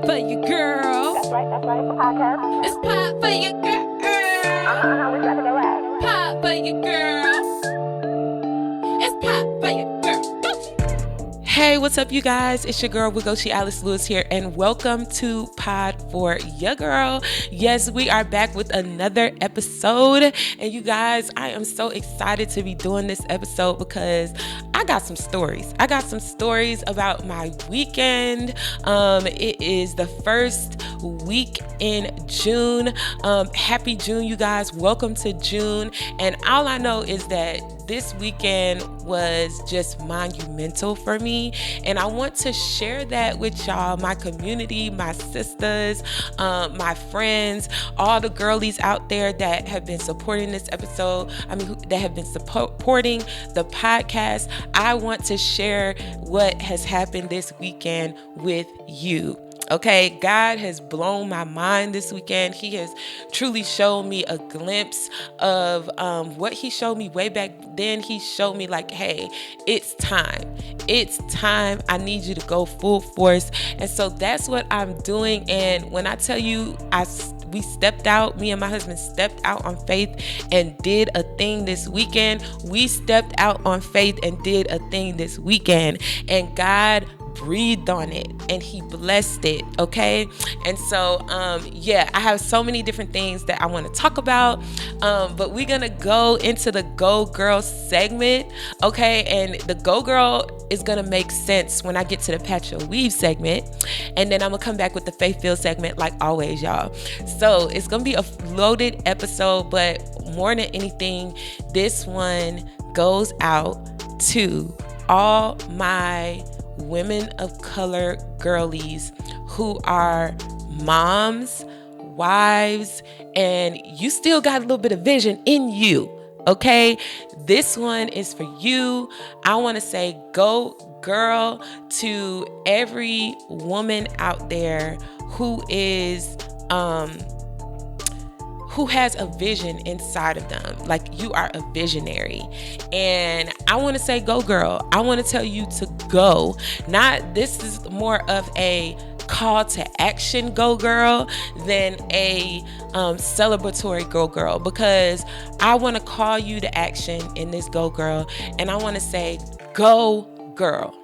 For Your Girl. That's right, it's a podcast. It's Pod For Your Girl. We got to go out. Pod For Your Girl. It's Pod For Your Girl. Hey, what's up, you guys? It's your girl, Wigoshi Alice Lewis here, and welcome to Pod For Yah Girl. Yes, we are back with another episode, and you guys, I am so excited to be doing this episode because I got some stories. I got some stories about my weekend. It is the first week in June. Happy June, you guys. Welcome to June. And all I know is that this weekend was just monumental for me, and I want to share that with y'all, my community, my sisters, my friends, all the girlies out there that have been supporting this episode. That have been supporting the podcast. I want to share what has happened this weekend with you. Okay, God has blown my mind this weekend. He has truly shown me a glimpse of what he showed me way back then. He showed me like, hey, it's time. It's time. I need you to go full force. And so that's what I'm doing. And when I tell you, we stepped out, me and my husband stepped out on faith and did a thing this weekend. We stepped out on faith and did a thing this weekend. And God breathed on it and he blessed it. Okay. And so I have so many different things that I want to talk about, but we're gonna go into the Go Girl segment. Okay. And the Go Girl is gonna make sense when I get to the Patch Your Weave segment, and then I'm gonna come back with the Faith Filled segment like always, y'all. So it's gonna be a loaded episode, but more than anything, this one goes out to all my women of color girlies who are moms, wives, and you still got a little bit of vision in you. Okay, this one is for you. I want to say go girl to every woman out there who has a vision inside of them. Like, you are a visionary. And I want to say, go girl. I want to tell you to go. This is more of a call to action go girl than a celebratory go girl, because I want to call you to action in this go girl. And I want to say, go girl.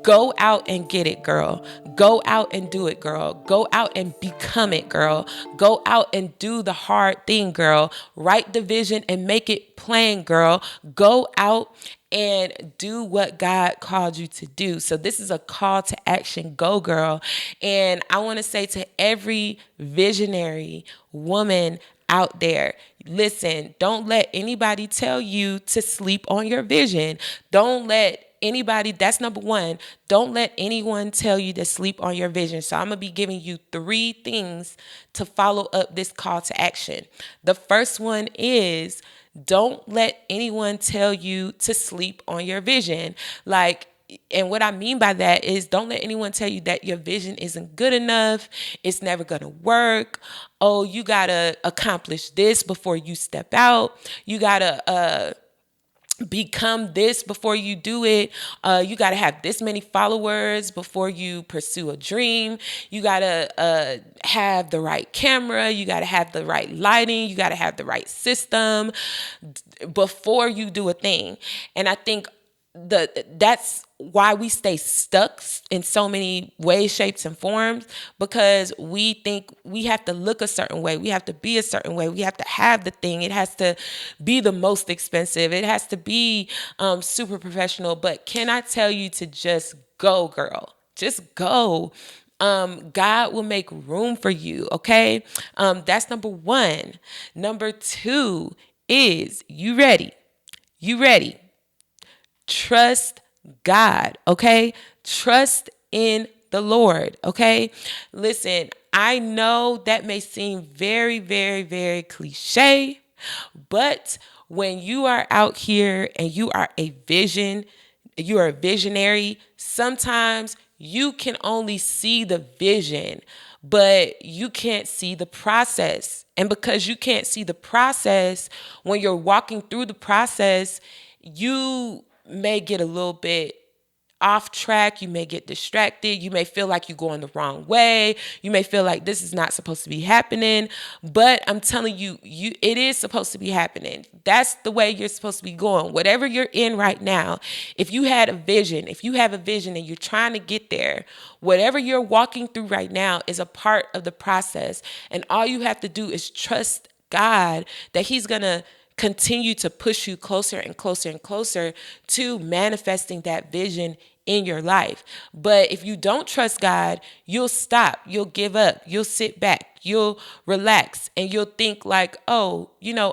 Go out and get it, girl. Go out and do it, girl. Go out and become it, girl. Go out and do the hard thing, girl. Write the vision and make it plain, girl. Go out and do what God called you to do. So this is a call to action, go girl. And I want to say to every visionary woman out there, listen, don't let anybody tell you to sleep on your vision. Don't let anybody, that's number one. Don't let anyone tell you to sleep on your vision. So I'm going to be giving you 3 things to follow up this call to action. The first one is, don't let anyone tell you to sleep on your vision. And what I mean by that is, don't let anyone tell you that your vision isn't good enough. It's never going to work. Oh, you got to accomplish this before you step out. You got to become this before you do it. You got to have this many followers before you pursue a dream. You got to have the right camera. You got to have the right lighting. You got to have the right system before you do a thing. And I think that's why we stay stuck in so many ways, shapes, and forms, because we think we have to look a certain way. We have to be a certain way. We have to have the thing. It has to be the most expensive. It has to be super professional. But can I tell you to just go, girl? Just go. God will make room for you. Okay. That's number 1. Number 2 is, you ready? You ready? Trust God, okay? Trust in the Lord, okay? Listen, I know that may seem very, very, very cliche, but when you are out here and you are a visionary, sometimes you can only see the vision, but you can't see the process. And because you can't see the process, when you're walking through the process, you may get a little bit off track. You may get distracted. You may feel like you're going the wrong way. You may feel like this is not supposed to be happening. But I'm telling you, it is supposed to be happening. That's the way you're supposed to be going. Whatever you're in right now, if you have a vision and you're trying to get there, whatever you're walking through right now is a part of the process. And all you have to do is trust God that He's going to continue to push you closer and closer and closer to manifesting that vision in your life. But if you don't trust God, you'll stop, you'll give up, you'll sit back, you'll relax, and you'll think like, oh,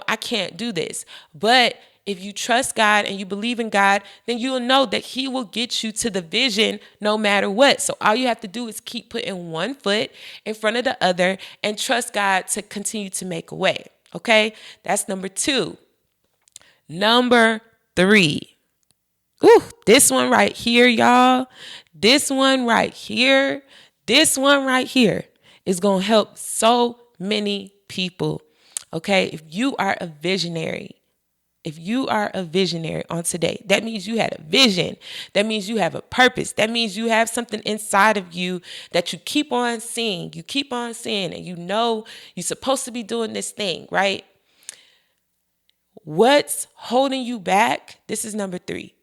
I can't do this. But if you trust God and you believe in God, then you'll know that He will get you to the vision no matter what. So all you have to do is keep putting one foot in front of the other and trust God to continue to make a way. Okay, that's number 2. Number 3. Ooh, this one right here, y'all. This one right here is going to help so many people. Okay, if you are a visionary on today, that means you had a vision. That means you have a purpose. That means you have something inside of you that you keep on seeing. And you're supposed to be doing this thing, right? What's holding you back? This is number 3,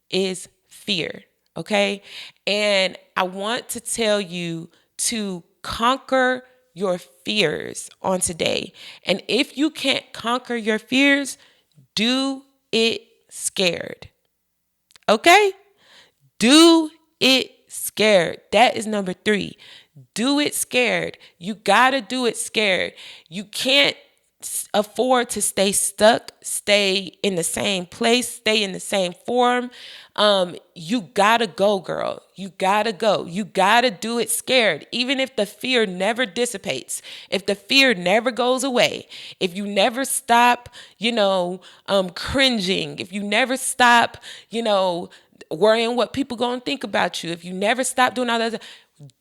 is fear. Okay. And I want to tell you to conquer your fears on today. And if you can't conquer your fears, do it scared. Okay? Do it scared. That is number 3. Do it scared. You got to do it scared. You can't afford to stay stuck, stay in the same place, stay in the same form. You gotta go, girl. You gotta go. You gotta do it scared. Even if the fear never dissipates, if the fear never goes away, if you never stop, cringing, if you never stop, worrying what people gonna think about you, if you never stop doing all that,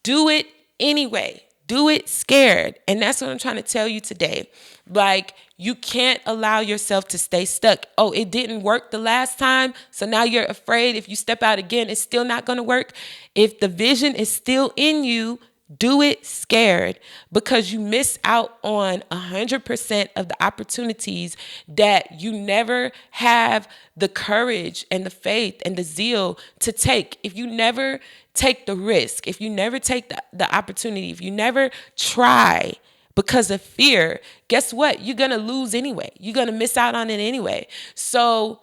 do it anyway. Do it scared. And that's what I'm trying to tell you today. Like, you can't allow yourself to stay stuck. Oh, it didn't work the last time, so now you're afraid if you step out again, it's still not going to work. If the vision is still in you, do it scared, because you miss out on 100% of the opportunities that you never have the courage and the faith and the zeal to take. If you never take the risk, if you never take the opportunity, if you never try because of fear, guess what? You're going to lose anyway. You're going to miss out on it anyway. So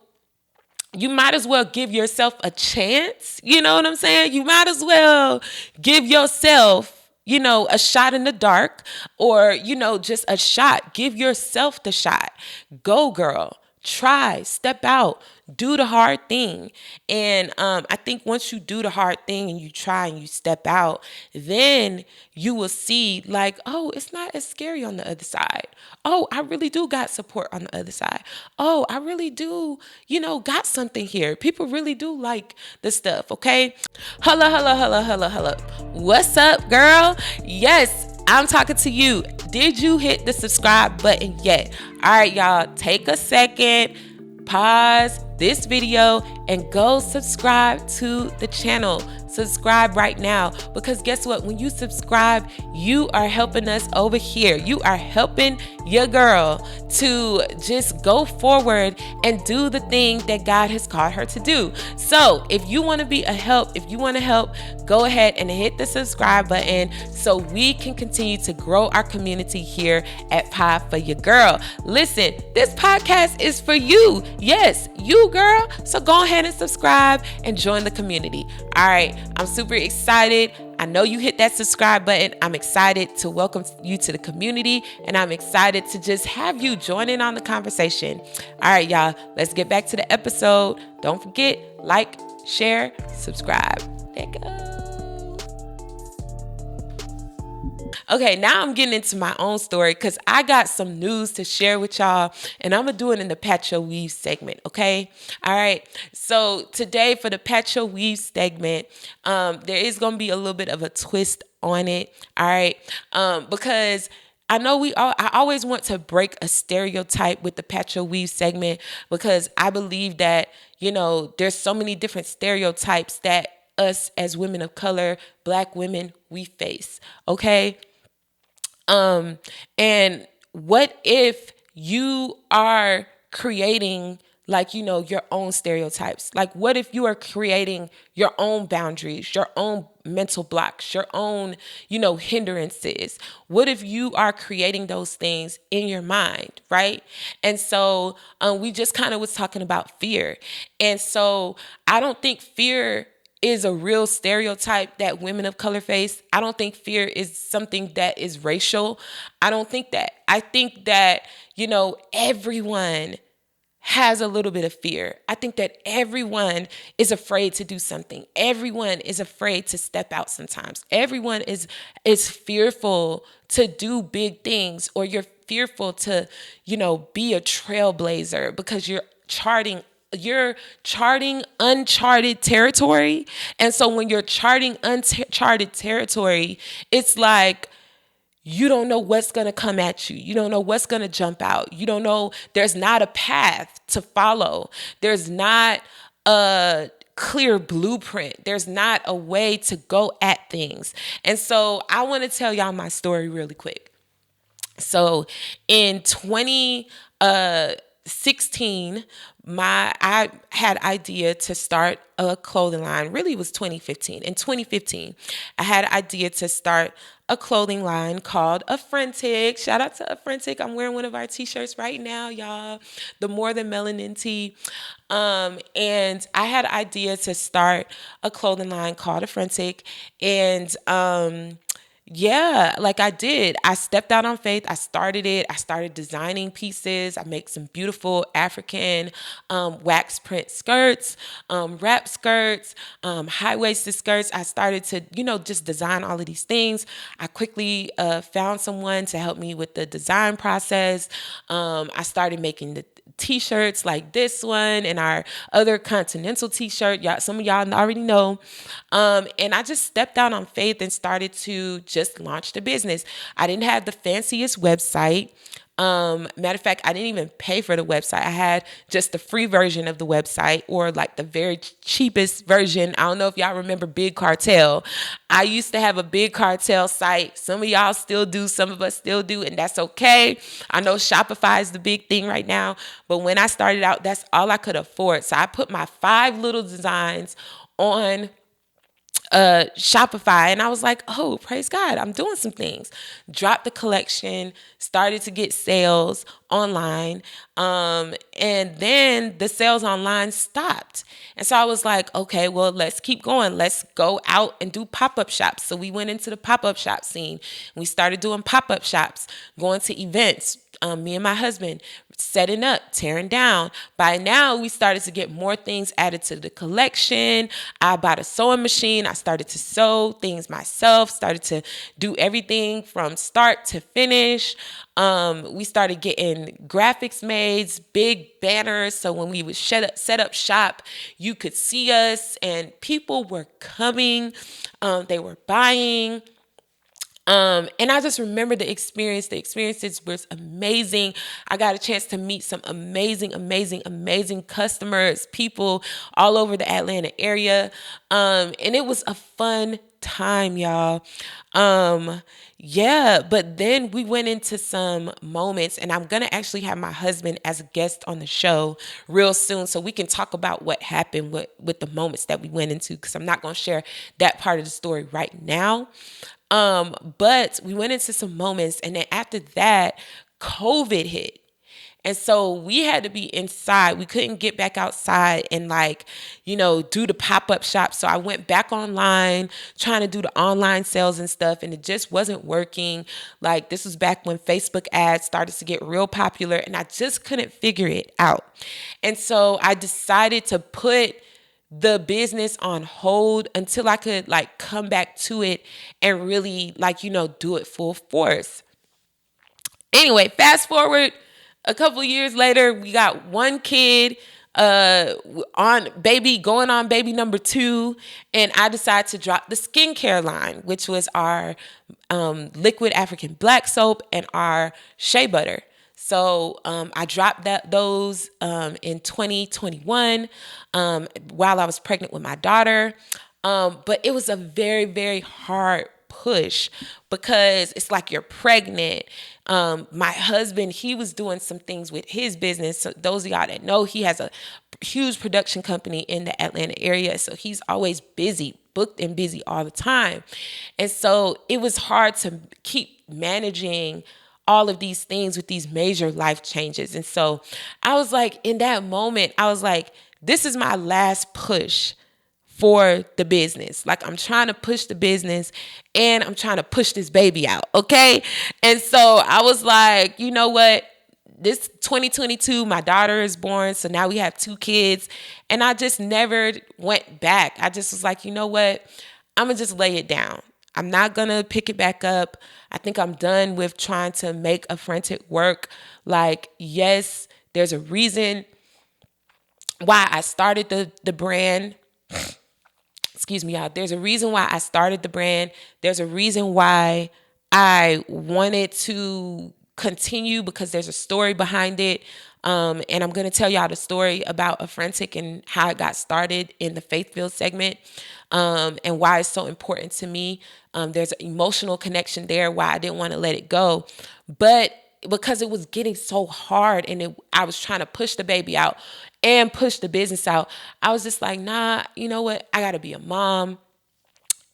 you might as well give yourself a chance. You know what I'm saying? You might as well give yourself, a shot in the dark, or, just a shot. Give yourself the shot. Go, girl. Try, step out, do the hard thing. And I think once you do the hard thing and you try and you step out, then you will see like, oh, it's not as scary on the other side. Oh, I really do got support on the other side. Oh, I really do, got something here. People really do like the stuff, okay? Hello. What's up, girl? Yes, I'm talking to you. Did you hit the subscribe button yet? All right, y'all, take a second, pause this video, and go subscribe to the channel. Subscribe right now, because guess what? When you subscribe, you are helping us over here. You are helping your girl to just go forward and do the thing that God has called her to do. So if you want to be a help, go ahead and hit the subscribe button so we can continue to grow our community here at Pod For Yah Girl. Listen, this podcast is for you. Yes, you, girl. So go ahead and subscribe and join the community. All right, I'm super excited. I know you hit that subscribe button. I'm excited to welcome you to the community, and I'm excited to just have you join in on the conversation. All right, y'all, let's get back to the episode. Don't forget, like, share, subscribe. There you go. Okay, now I'm getting into my own story because I got some news to share with y'all, and I'm going to do it in the Pat Your Weave segment, okay? All right, so today for the Pat Your Weave segment, there is going to be a little bit of a twist on it, all right? Because I know I always want to break a stereotype with the Pat Your Weave segment, because I believe that, there's so many different stereotypes that us as women of color, Black women, we face. Okay. And what if you are creating, like, your own stereotypes? Like, what if you are creating your own boundaries, your own mental blocks, your own, hindrances? What if you are creating those things in your mind, right? And so we just kind of was talking about fear. And so I don't think fear is a real stereotype that women of color face. I don't think fear is something that is racial. I don't think that. I think that, everyone has a little bit of fear. I think that everyone is afraid to do something. Everyone is afraid to step out sometimes. Everyone is fearful to do big things, or you're fearful to, be a trailblazer because you're charting uncharted territory. And so when you're charting uncharted territory, it's like you don't know what's going to come at you. You don't know what's going to jump out. You don't know. There's not a path to follow. There's not a clear blueprint. There's not a way to go at things. And so I want to tell y'all my story really quick. So in 2016, I had idea to start a clothing line. Really, it was 2015. In 2015, I had an idea to start a clothing line called Affrentic. Shout out to Affrentic. I'm wearing one of our t-shirts right now, y'all. The More Than Melanin tee. And I had an idea to start a clothing line called Affrentic. And yeah, like I did. I stepped out on faith. I started it. I started designing pieces. I make some beautiful African wax print skirts, wrap skirts, high-waisted skirts. I started to, just design all of these things. I quickly found someone to help me with the design process. I started making the t-shirts like this one and our other Continental t-shirt. Some of y'all already know. And I just stepped out on faith and started to just launch the business. I didn't have the fanciest website. Matter of fact, I didn't even pay for the website. I had just the free version of the website, or like the very cheapest version. I don't know if y'all remember Big Cartel. I used to have a Big Cartel site. Some of y'all still do. Some of us still do. And that's okay. I know Shopify is the big thing right now. But when I started out, that's all I could afford. So I put my 5 little designs on Shopify, and I was like, oh, praise God, I'm doing some things. Dropped the collection, started to get sales online, and then the sales online stopped. And so I was like, okay, well, let's keep going. Let's go out and do pop-up shops. So we went into the pop-up shop scene. We started doing pop-up shops, going to events. Me and my husband setting up, tearing down. By now, we started to get more things added to the collection. I bought a sewing machine. I started to sew things myself, started to do everything from start to finish. We started getting graphics made, big banners. So when we would set up shop, you could see us and people were coming. They were buying. And I just remember the experience. The experiences was amazing. I got a chance to meet some amazing, amazing, amazing customers, people all over the Atlanta area. And it was a fun time, y'all. Yeah, but then we went into some moments, and I'm going to actually have my husband as a guest on the show real soon so we can talk about what happened with the moments that we went into, because I'm not going to share that part of the story right now. But we went into some moments, and then after that, COVID hit. And so we had to be inside. We couldn't get back outside and do the pop-up shop. So I went back online trying to do the online sales and stuff, and it just wasn't working. Like, this was back when Facebook ads started to get real popular, and I just couldn't figure it out. And so I decided to put the business on hold until I could come back to it and really do it full force. Anyway, fast forward a couple years later, we got one kid going on baby number 2, and I decided to drop the skincare line, which was our liquid African black soap and our shea butter. So I dropped those in 2021 while I was pregnant with my daughter. But it was a very, very hard push because it's like you're pregnant. My husband, he was doing some things with his business. So those of y'all that know, he has a huge production company in the Atlanta area. So he's always busy, booked and busy all the time. And so it was hard to keep managing all of these things with these major life changes. And so I was like, in that moment, I was like, this is my last push for the business. Like, I'm trying to push the business and I'm trying to push this baby out. Okay. And so I was like, you know what? This 2022, my daughter is born. So now we have 2 kids. And I just never went back. I just was like, you know what? I'm going to just lay it down. I'm not going to pick it back up. I think I'm done with trying to make a frantic work. Like, yes, there's a reason why I started the brand. Excuse me, y'all. There's a reason why I started the brand. There's a reason why I wanted to continue, because there's a story behind it. And I'm going to tell y'all the story about a frantic and how it got started in the faith-filled segment, and why it's so important to me. There's an emotional connection there, why I didn't want to let it go. But because it was getting so hard and I was trying to push the baby out and push the business out, I was just like, nah, you know what? I got to be a mom.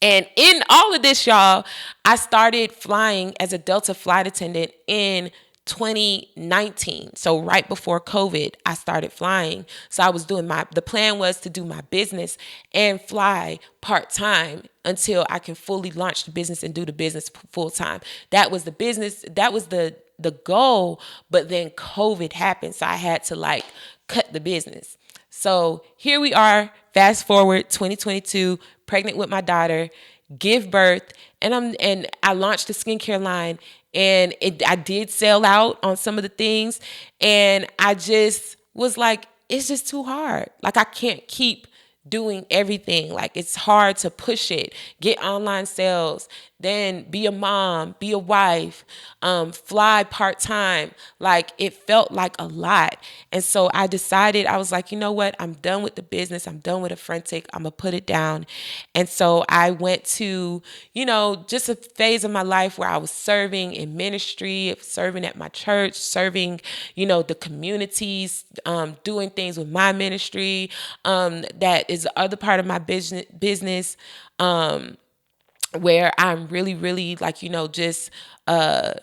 And in all of this, y'all, I started flying as a Delta flight attendant in 2019. So right before COVID, I started flying. So I was doing the plan was to do my business and fly part-time until I can fully launch the business and do the business full-time. That was the business. That was the goal. But then COVID happened. So I had to like cut the business. So here we are, fast forward 2022, pregnant with my daughter, give birth, and I launched the skincare line, and I did sell out on some of the things, and I just was like, it's just too hard. Like, I can't keep doing everything. Like, it's hard to push it, get online sales, then be a mom, be a wife, fly part-time. Like, it felt like a lot. And so I decided, I was like, you know what? I'm done with the business. I'm done with a frantic. I'm going to put it down. And so I went to, just a phase of my life where I was serving in ministry, serving at my church, serving, the communities, doing things with my ministry. That is the other part of my business, where I'm really, really like, just, I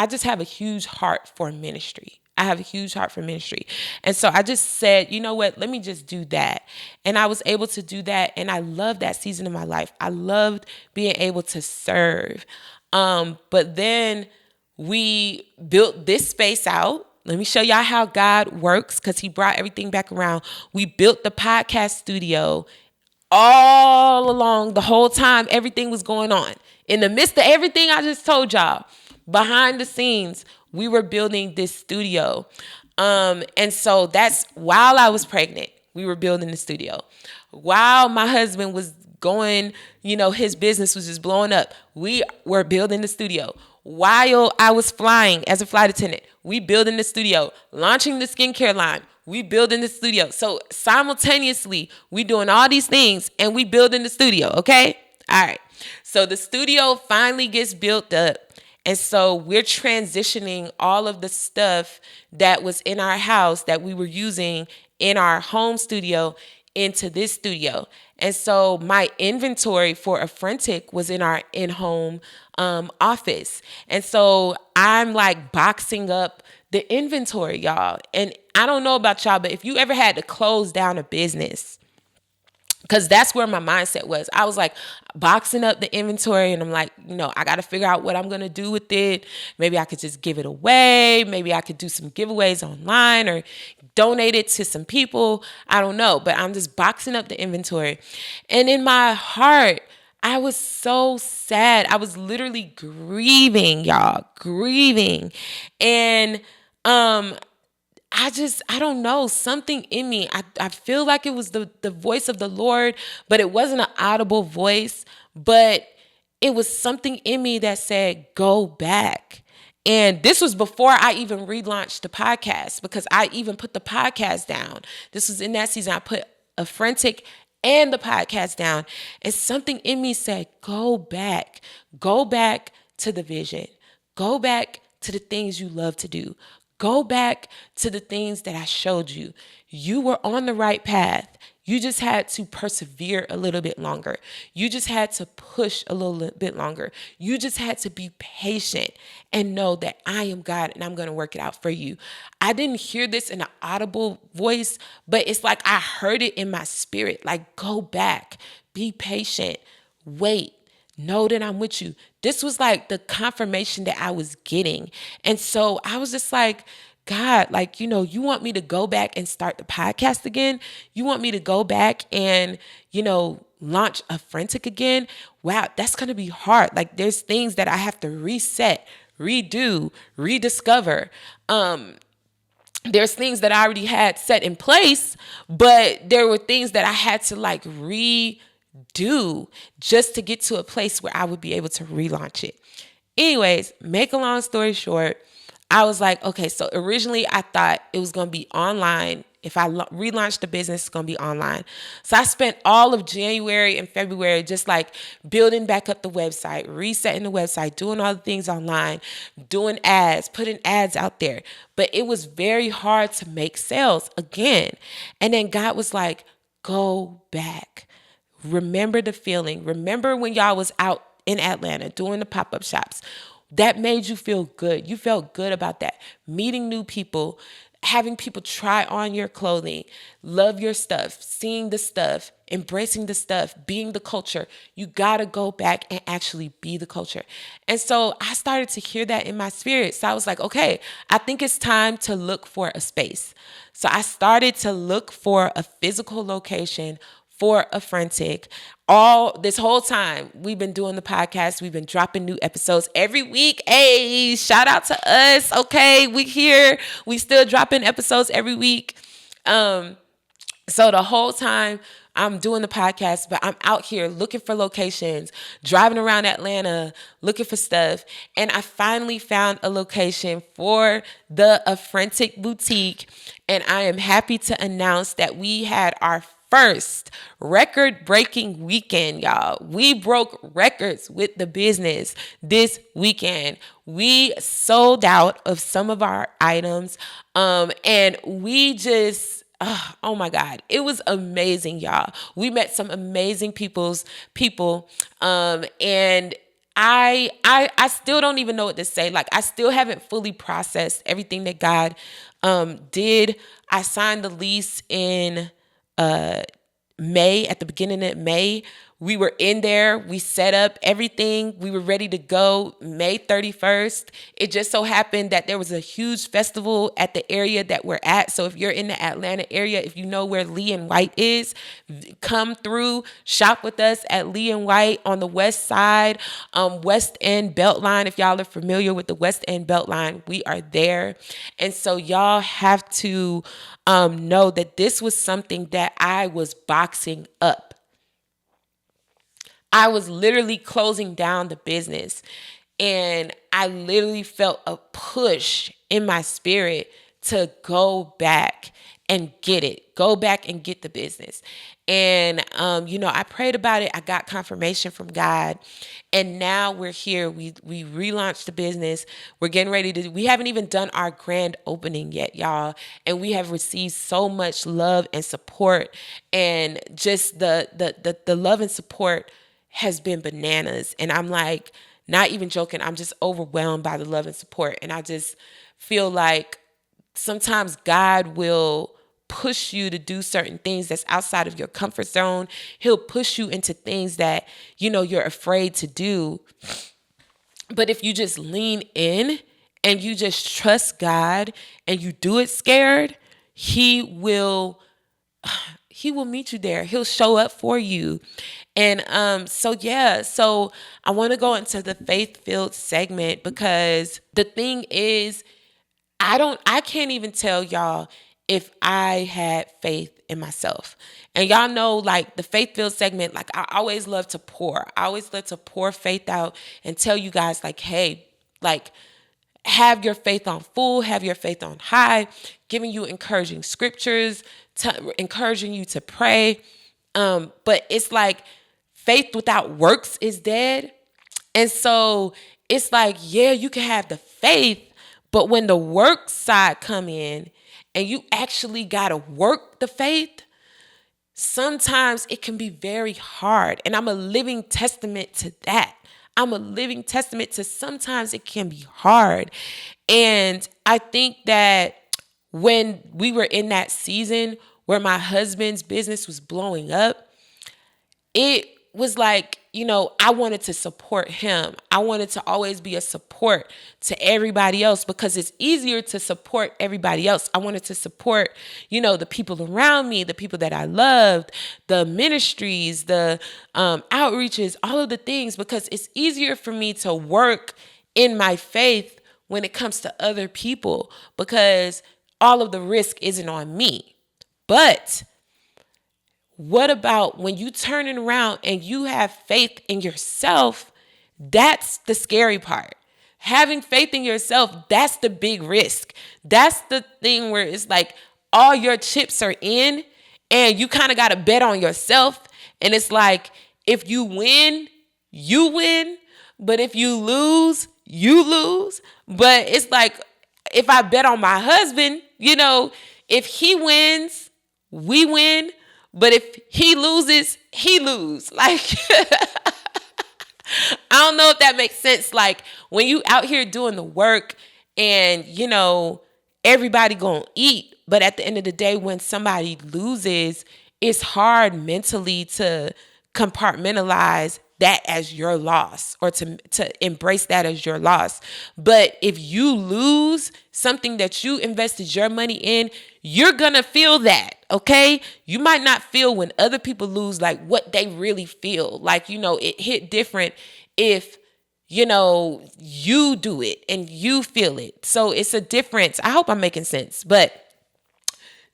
just have a huge heart for ministry. I have a huge heart for ministry. And so I just said, you know what, let me just do that. And I was able to do that. And I loved that season of my life. I loved being able to serve. But then we built this space out. Let me show y'all how God works, because he brought everything back around. We built the podcast studio all along the whole time everything was going on. In the midst of everything I just told y'all, behind the scenes, we were building this studio. And so that's while I was pregnant, we were building the studio. While my husband was going, his business was just blowing up, we were building the studio. While I was flying as a flight attendant, we building the studio, launching the skincare line, we building the studio. So simultaneously, we doing all these things and we building the studio, okay? All right. So the studio finally gets built up. And so we're transitioning all of the stuff that was in our house that we were using in our home studio into this studio. And so my inventory for a frantic was in our in-home office. And so I'm like boxing up the inventory, y'all. And I don't know about y'all, but if you ever had to close down a business, because that's where my mindset was. I was like boxing up the inventory, and I'm like, I got to figure out what I'm going to do with it. Maybe I could just give it away. Maybe I could do some giveaways online or donate it to some people. I don't know, but I'm just boxing up the inventory. And in my heart, I was so sad. I was literally grieving, y'all, grieving. And, I don't know, something in me. I feel like it was the voice of the Lord, but it wasn't an audible voice, but it was something in me that said, go back. And this was before I even relaunched the podcast, because I even put the podcast down. This was in that season. I put Frantic and the podcast down. And something in me said, go back to the vision, go back to the things you love to do. Go back to the things that I showed you. You were on the right path. You just had to persevere a little bit longer. You just had to push a little bit longer. You just had to be patient and know that I am God and I'm going to work it out for you. I didn't hear this in an audible voice, but it's like I heard it in my spirit. Like, go back, be patient, wait. Know that I'm with you. This was like the confirmation that I was getting. And so I was just like, God, like, you want me to go back and start the podcast again? You want me to go back and, launch a Frantic again? Wow, that's going to be hard. Like, there's things that I have to reset, redo, rediscover. There's things that I already had set in place, but there were things that I had to like redo just to get to a place where I would be able to relaunch it. Anyways, make a long story short, I was like, okay, so originally I thought it was going to be online. If I relaunched the business, it's going to be online. So I spent all of January and February just like building back up the website, resetting the website, doing all the things online, doing ads, putting ads out there. But it was very hard to make sales again. And then God was like, go back. Remember the feeling. Remember when y'all was out in Atlanta doing the pop-up shops. That made you feel good. You felt good about that. Meeting new people, having people try on your clothing, love your stuff, seeing the stuff, embracing the stuff, being the culture. You got to go back and actually be the culture. And so I started to hear that in my spirit. So I was like, okay, I think it's time to look for a space. So I started to look for a physical location for a Frantic. All this whole time we've been doing the podcast, we've been dropping new episodes every week. Hey, shout out to us. Okay, we here. We still dropping episodes every week. So the whole time I'm doing the podcast, but I'm out here looking for locations, driving around Atlanta, looking for stuff. And I finally found a location for the Frantic Boutique. And I am happy to announce that we had our first record-breaking weekend, y'all. We broke records with the business this weekend. We sold out of some of our items, and we just, oh my God, it was amazing, y'all. We met some amazing people, and I still don't even know what to say. Like, I still haven't fully processed everything that God did. I signed the lease in May, at the beginning of May. We were in there. We set up everything. We were ready to go May 31st. It just so happened that there was a huge festival at the area that we're at. So if you're in the Atlanta area, if you know where Lee and White is, come through, shop with us at Lee and White on the west side, West End Beltline. If y'all are familiar with the West End Beltline, we are there. And so y'all have to know that this was something that I was boxing up. I was literally closing down the business, and I literally felt a push in my spirit to go back and get it, go back and get the business. And, I prayed about it. I got confirmation from God, and now we're here. We relaunched the business. We're getting ready we haven't even done our grand opening yet, y'all. And we have received so much love and support, and just the love and support has been bananas. And I'm like, not even joking, I'm just overwhelmed by the love and support. And I just feel like sometimes God will push you to do certain things that's outside of your comfort zone. He'll push you into things that, you're afraid to do. But if you just lean in and you just trust God and you do it scared, He will meet you there. He'll show up for you. And so I want to go into the faith-filled segment, because the thing is, I can't even tell y'all if I had faith in myself. And y'all know, like, the faith-filled segment, like, I always love to pour. I always love to pour faith out and tell you guys, like, hey, like, have your faith on full, have your faith on high, giving you encouraging scriptures, encouraging you to pray. But it's like faith without works is dead. And so it's like, yeah, you can have the faith, but when the work side come in and you actually got to work the faith, sometimes it can be very hard. And I'm a living testament to that. I'm a living testament to sometimes it can be hard. And I think that when we were in that season where my husband's business was blowing up, it was like, I wanted to support him. I wanted to always be a support to everybody else because it's easier to support everybody else. I wanted to support, the people around me, the people that I loved, the ministries, the outreaches, all of the things, because it's easier for me to work in my faith when it comes to other people because all of the risk isn't on me. But what about when you turn it around and you have faith in yourself? That's the scary part. Having faith in yourself, that's the big risk. That's the thing where it's like all your chips are in and you kind of got to bet on yourself. And it's like, if you win, you win. But if you lose, you lose. But it's like, if I bet on my husband, if he wins, we win. But if he loses, he lose. Like, I don't know if that makes sense. Like, when you out here doing the work and, everybody gonna eat. But at the end of the day, when somebody loses, it's hard mentally to compartmentalize that as your loss or to embrace that as your loss. But if you lose something that you invested your money in, you're gonna feel that, okay? You might not feel when other people lose like what they really feel. Like, it hit different if, you do it and you feel it. So it's a difference. I hope I'm making sense. But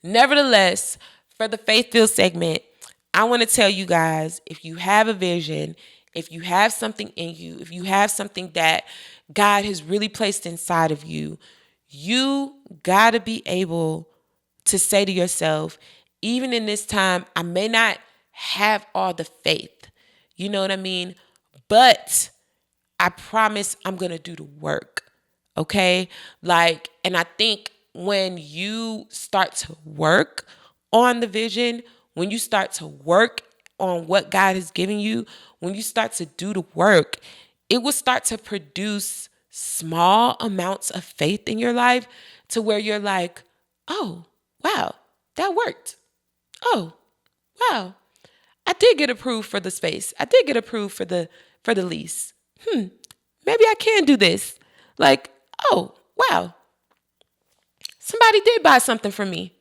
nevertheless, for the faith-filled segment, I want to tell you guys, if you have a vision, if you have something in you, if you have something that God has really placed inside of you, you got to be able to say to yourself, even in this time, I may not have all the faith. You know what I mean? But I promise I'm going to do the work. Okay? And I think when you start to work on the vision, when you start to work on what God has given you, when you start to do the work, it will start to produce small amounts of faith in your life to where you're like, oh, wow, that worked. Oh, wow, I did get approved for the space. I did get approved for the lease. Maybe I can do this. Like, oh, wow, somebody did buy something from me.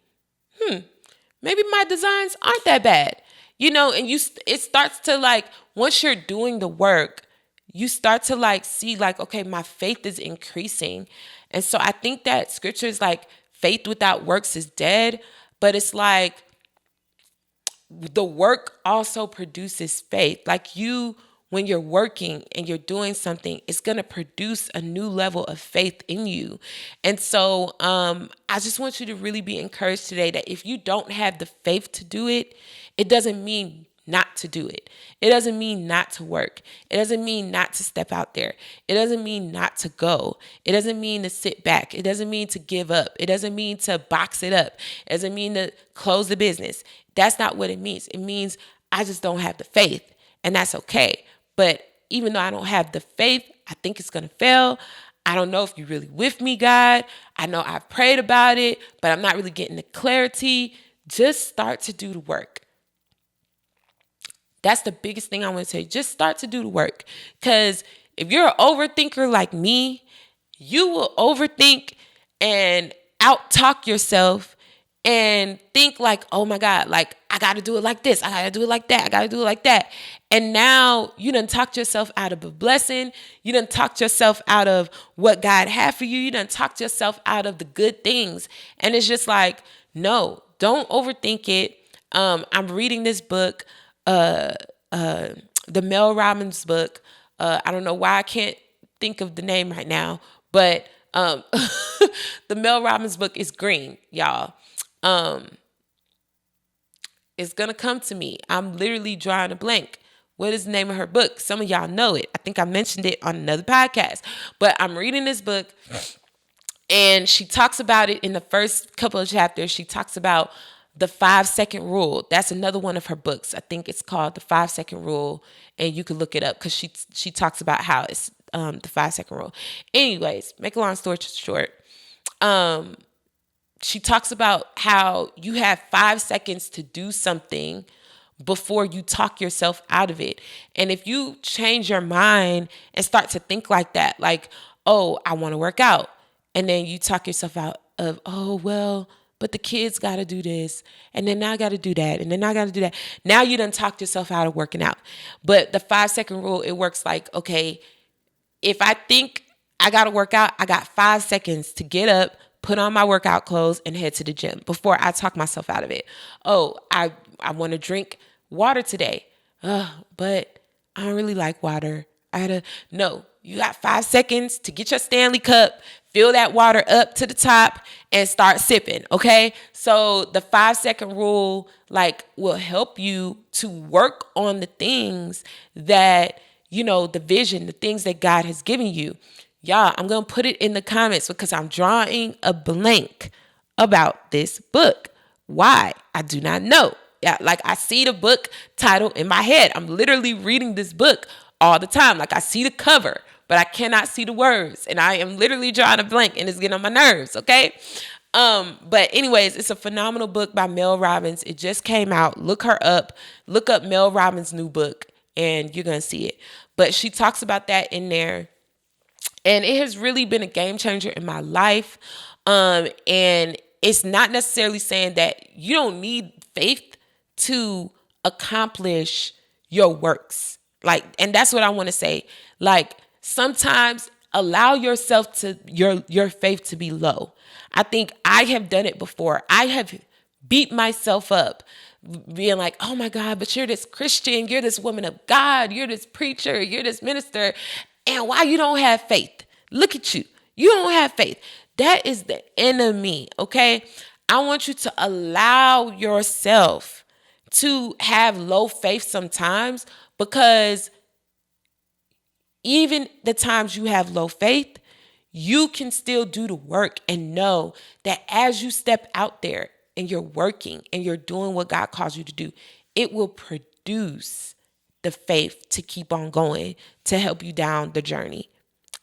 Maybe my designs aren't that bad. And it starts to like, once you're doing the work, you start to like see like, okay, my faith is increasing. And so I think that scripture is like, faith without works is dead, but it's like the work also produces faith. Like when you're working and you're doing something, it's going to produce a new level of faith in you. And so I just want you to really be encouraged today that if you don't have the faith to do it, it doesn't mean not to do it. It doesn't mean not to work. It doesn't mean not to step out there. It doesn't mean not to go. It doesn't mean to sit back. It doesn't mean to give up. It doesn't mean to box it up. It doesn't mean to close the business. That's not what it means. It means I just don't have the faith, and that's okay. But even though I don't have the faith, I think it's going to fail. I don't know if you're really with me, God. I know I've prayed about it, but I'm not really getting the clarity. Just start to do the work. That's the biggest thing I want to say. Just start to do the work. Because if you're an overthinker like me, you will overthink and out-talk yourself and think like, oh my God, like I got to do it like this. I got to do it like that. I got to do it like that. And now you done talked yourself out of a blessing. You done talked yourself out of what God had for you. You done talked yourself out of the good things. And it's just like, no, don't overthink it. I'm reading this book, the Mel Robbins book. I don't know why I can't think of the name right now, but The Mel Robbins book is green, y'all. It's gonna come to me. I'm literally drawing a blank. What is the name of her book? Some of y'all know it. I think I mentioned it on another podcast. But I'm reading this book, and she talks about it in the first couple of chapters. She talks about the 5-second rule. That's another one of her books. I think it's called the 5-second rule, and you can look it up because she talks about how it's the 5-second rule. Anyways, make a long story short, she talks about how you have 5 seconds to do something before you talk yourself out of it. And if you change your mind and start to think like that, like, oh, I want to work out, and then you talk yourself out of, oh, well, but the kids got to do this, and then I got to do that, and then I got to do that. Now you done talked yourself out of working out. But the 5-second rule, it works like, okay, if I think I got to work out, I got 5 seconds to get up, put on my workout clothes, and head to the gym before I talk myself out of it. Oh, I want to drink water today, but I don't really like water. No, you got 5 seconds to get your Stanley cup, fill that water up to the top, and start sipping, okay? So the 5-second rule, like, will help you to work on the things that, the vision, the things that God has given you. Y'all, I'm going to put it in the comments because I'm drawing a blank about this book. Why? I do not know. Yeah, like I see the book title in my head. I'm literally reading this book all the time. Like I see the cover, but I cannot see the words. And I am literally drawing a blank and it's getting on my nerves, okay? But anyways, it's a phenomenal book by Mel Robbins. It just came out. Look her up. Look up Mel Robbins' new book and you're going to see it. But she talks about that in there. And it has really been a game changer in my life. And it's not necessarily saying that you don't need faith to accomplish your works. Like, and that's what I want to say. Like, sometimes allow yourself to your faith to be low. I think I have done it before. I have beat myself up being like, oh my God, but you're this Christian, you're this woman of God, you're this preacher, you're this minister. And why you don't have faith? Look at you. You don't have faith. That is the enemy, okay? I want you to allow yourself to have low faith sometimes, because even the times you have low faith, you can still do the work and know that as you step out there and you're working and you're doing what God calls you to do, it will produce the faith to keep on going, to help you down the journey.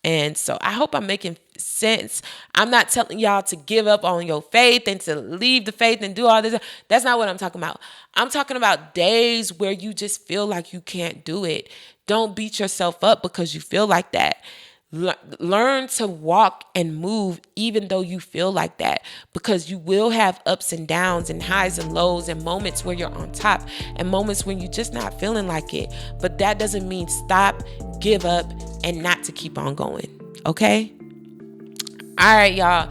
And so I hope I'm making sense. I'm not telling y'all to give up on your faith and to leave the faith and do all this. That's not what I'm talking about. I'm talking about days where you just feel like you can't do it. Don't beat yourself up because you feel like that. Learn to walk and move even though you feel like that, because you will have ups and downs and highs and lows and moments where you're on top and moments when you're just not feeling like it. But that doesn't mean stop, give up, and not to keep on going. Okay? All right, y'all.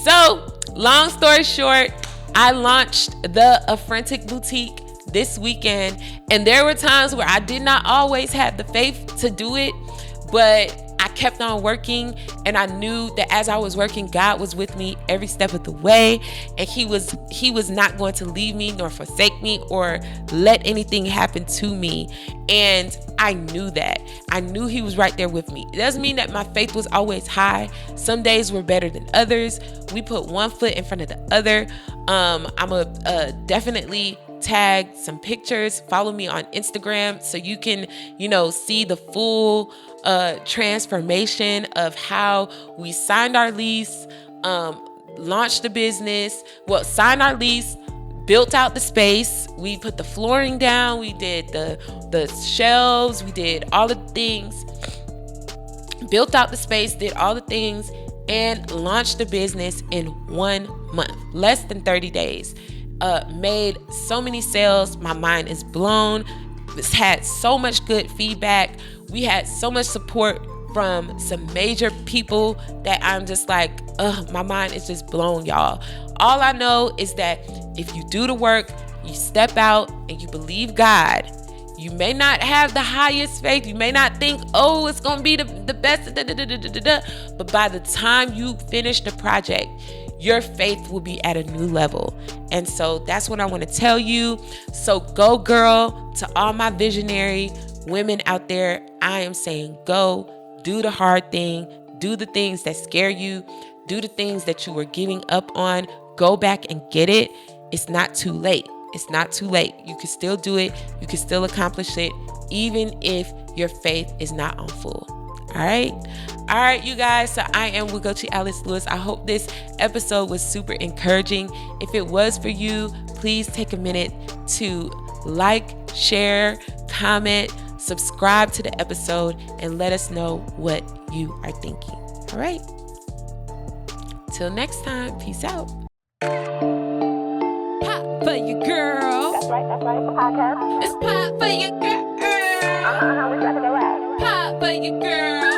So, long story short, I launched the Affrentic Boutique this weekend, and there were times where I did not always have the faith to do it, but I kept on working, and I knew that as I was working, God was with me every step of the way, and he was not going to leave me nor forsake me or let anything happen to me. And I knew that. I knew he was right there with me. It doesn't mean that my faith was always high. Some days were better than others. We put one foot in front of the other. I'm a definitely tag some pictures. Follow me on Instagram so you can, see the full transformation of how we signed our lease, launched the business, signed our lease, built out the space. We put the flooring down. We did the shelves. We did all the things, built out the space, did all the things, and launched the business in 1 month, less than 30 days. Made so many sales. My mind is blown. It's had so much good feedback. We had so much support from some major people that I'm just like, my mind is just blown, y'all. All I know is that if you do the work, you step out and you believe God, You may not have the highest faith. You may not think, oh, it's going to be the best. But by the time you finish the project, your faith will be at a new level. And so that's what I want to tell you. So go, girl. To all my visionary women out there, I am saying go. Do the hard thing. Do the things that scare you. Do the things that you were giving up on. Go back and get it. It's not too late. It's not too late. You can still do it. You can still accomplish it, even if your faith is not on full. All right, you guys. So I am Wigochi Alice Lewis. I hope this episode was super encouraging. If it was for you, please take a minute to like, share, comment, subscribe to the episode, and let us know what you are thinking. All right. Till next time. Peace out. Pop for your girl. That's right, it's a podcast. It's pop for your girl. We got to go out. Pop for your girl.